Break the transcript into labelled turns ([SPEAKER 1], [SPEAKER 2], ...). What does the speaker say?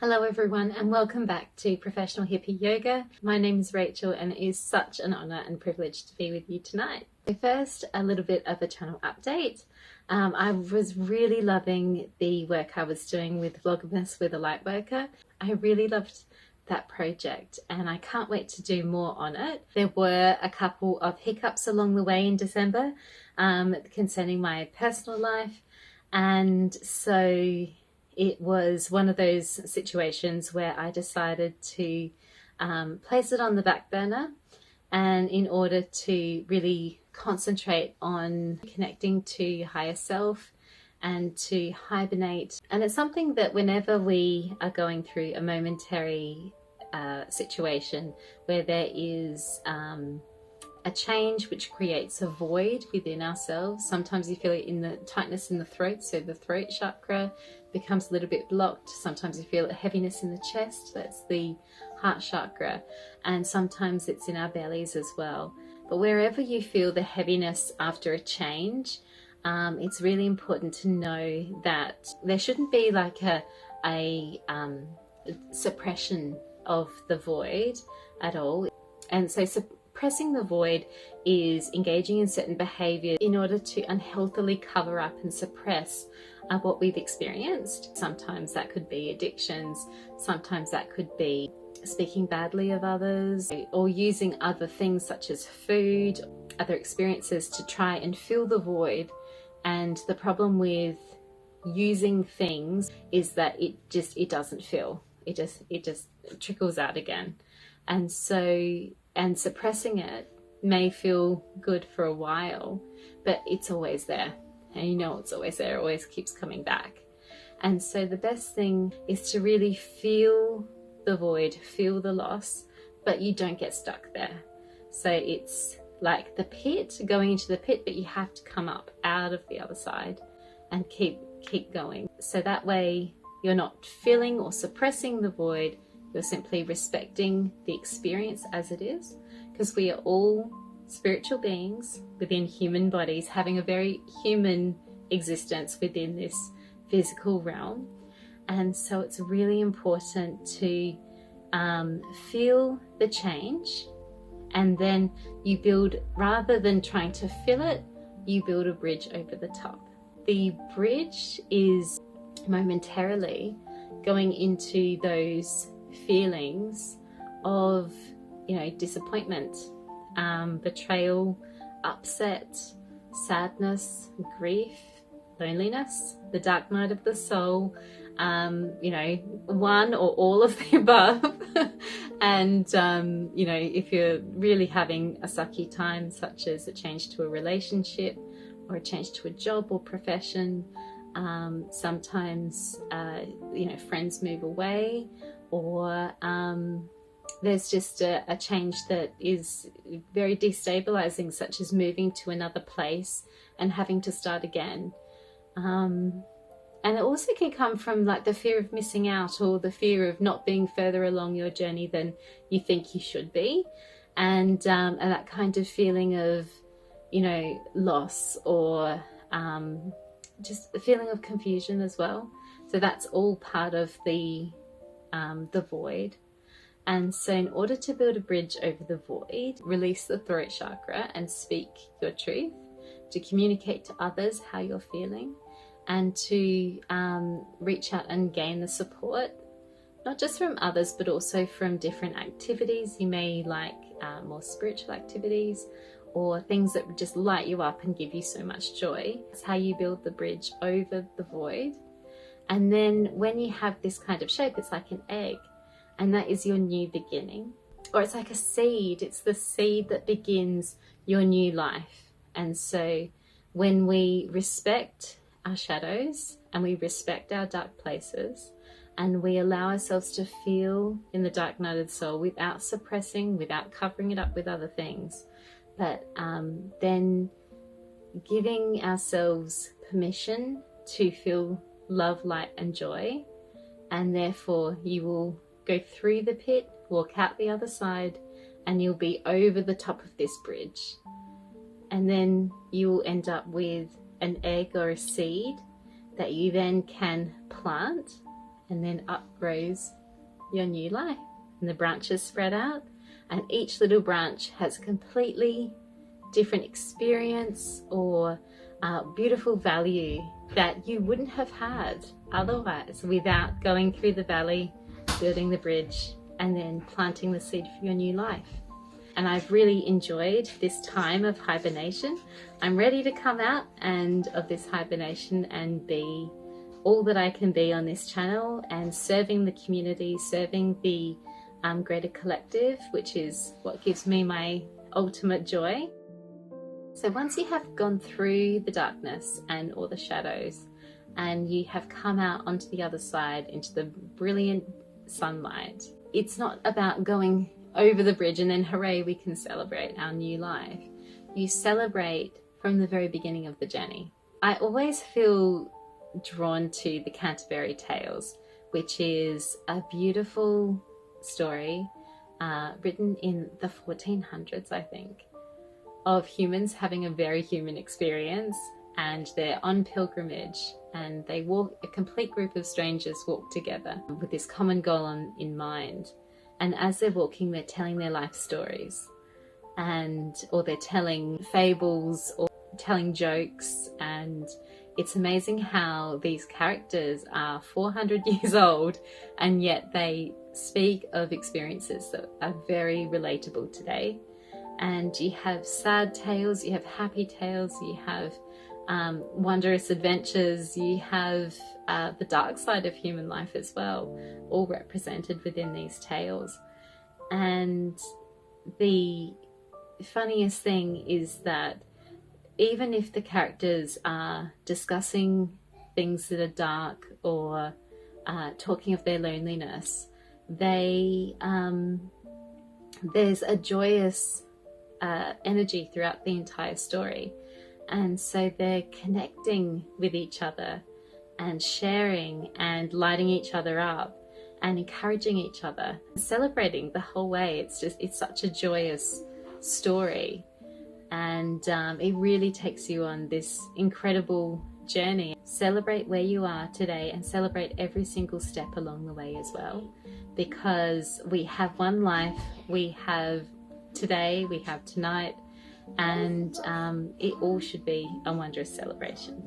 [SPEAKER 1] Hello everyone and welcome back to Professional Hippie Yoga. My name is Rachel and it is such an honour and privilege to be with you tonight. First, a little bit of a channel update. I was really loving the work I was doing with Vlogmas with a Lightworker. I really loved that project and I can't wait to do more on it. There were a couple of hiccups along the way in December concerning my personal life, and so it was one of those situations where I decided to place it on the back burner, and in order to really concentrate on connecting to higher self and to hibernate. And it's something that whenever we are going through a momentary situation where there is a change which creates a void within ourselves. Sometimes you feel it in the tightness in the throat, so the throat chakra becomes a little bit blocked. Sometimes you feel a heaviness in the chest, that's the heart chakra, and sometimes it's in our bellies as well. But wherever you feel the heaviness after a change, it's really important to know that there shouldn't be like a suppression of the void at all. And so suppressing the void is engaging in certain behavior in order to unhealthily cover up and suppress what we've experienced. Sometimes that could be addictions, sometimes that could be speaking badly of others, or using other things such as food, other experiences to try and fill the void. And the problem with using things is that it doesn't fill. It just trickles out again. And suppressing it may feel good for a while, but it's always there. And you know it's always there, it always keeps coming back. And so the best thing is to really feel the void, feel the loss, but you don't get stuck there. So it's like the pit, going into the pit, but you have to come up out of the other side and keep going. So that way you're not filling or suppressing the void, you're simply respecting the experience as it is, because we are all spiritual beings within human bodies having a very human existence within this physical realm. And so it's really important to feel the change, and then you build, rather than trying to fill it, you build a bridge over the top. The bridge is momentarily going into those feelings of, disappointment, betrayal, upset, sadness, grief, loneliness, the dark night of the soul, one or all of the above. And if you're really having a sucky time, such as a change to a relationship or a change to a job or profession, sometimes friends move away, or there's just a change that is very destabilizing, such as moving to another place and having to start again. And it also can come from like the fear of missing out, or the fear of not being further along your journey than you think you should be, and that kind of feeling of loss, or just a feeling of confusion as well. So that's all part of the void. And so in order to build a bridge over the void, release the throat chakra and speak your truth, to communicate to others how you're feeling, and to reach out and gain the support, not just from others, but also from different activities. You may like more spiritual activities, or things that just light you up and give you so much joy. That's how you build the bridge over the void. And then when you have this kind of shape, it's like an egg, and that is your new beginning. Or it's like a seed, it's the seed that begins your new life. And so when we respect our shadows and we respect our dark places, and we allow ourselves to feel in the dark night of the soul without suppressing, without covering it up with other things, but then giving ourselves permission to feel love, light and joy, and therefore you will go through the pit, walk out the other side, and you'll be over the top of this bridge. And then you will end up with an egg or a seed that you then can plant and then up grows your new life. And the branches spread out, and each little branch has a completely different experience or beautiful value that you wouldn't have had otherwise without going through the valley, building the bridge, and then planting the seed for your new life. And I've really enjoyed this time of hibernation. I'm ready to come out of this hibernation and be all that I can be on this channel, and serving the community, serving the greater collective, which is what gives me my ultimate joy. So once you have gone through the darkness and all the shadows, and you have come out onto the other side into the brilliant sunlight, it's not about going over the bridge and then hooray, we can celebrate our new life. You celebrate from the very beginning of the journey. I always feel drawn to the Canterbury Tales, which is a beautiful story written in the 1400s, I think, of humans having a very human experience, and they're on pilgrimage, and they walk, a complete group of strangers walk together with this common goal in mind. And as they're walking, they're telling their life stories, or they're telling fables or telling jokes. And it's amazing how these characters are 400 years old, and yet they speak of experiences that are very relatable today. And you have sad tales, you have happy tales, you have wondrous adventures, you have the dark side of human life as well, all represented within these tales. And the funniest thing is that even if the characters are discussing things that are dark or talking of their loneliness, there's a joyous energy throughout the entire story. And so they're connecting with each other and sharing and lighting each other up and encouraging each other, celebrating the whole way. It's such a joyous story, and it really takes you on this incredible journey. Celebrate where you are today, and celebrate every single step along the way as well, because we have one life. We have today, we have tonight, and it all should be a wondrous celebration.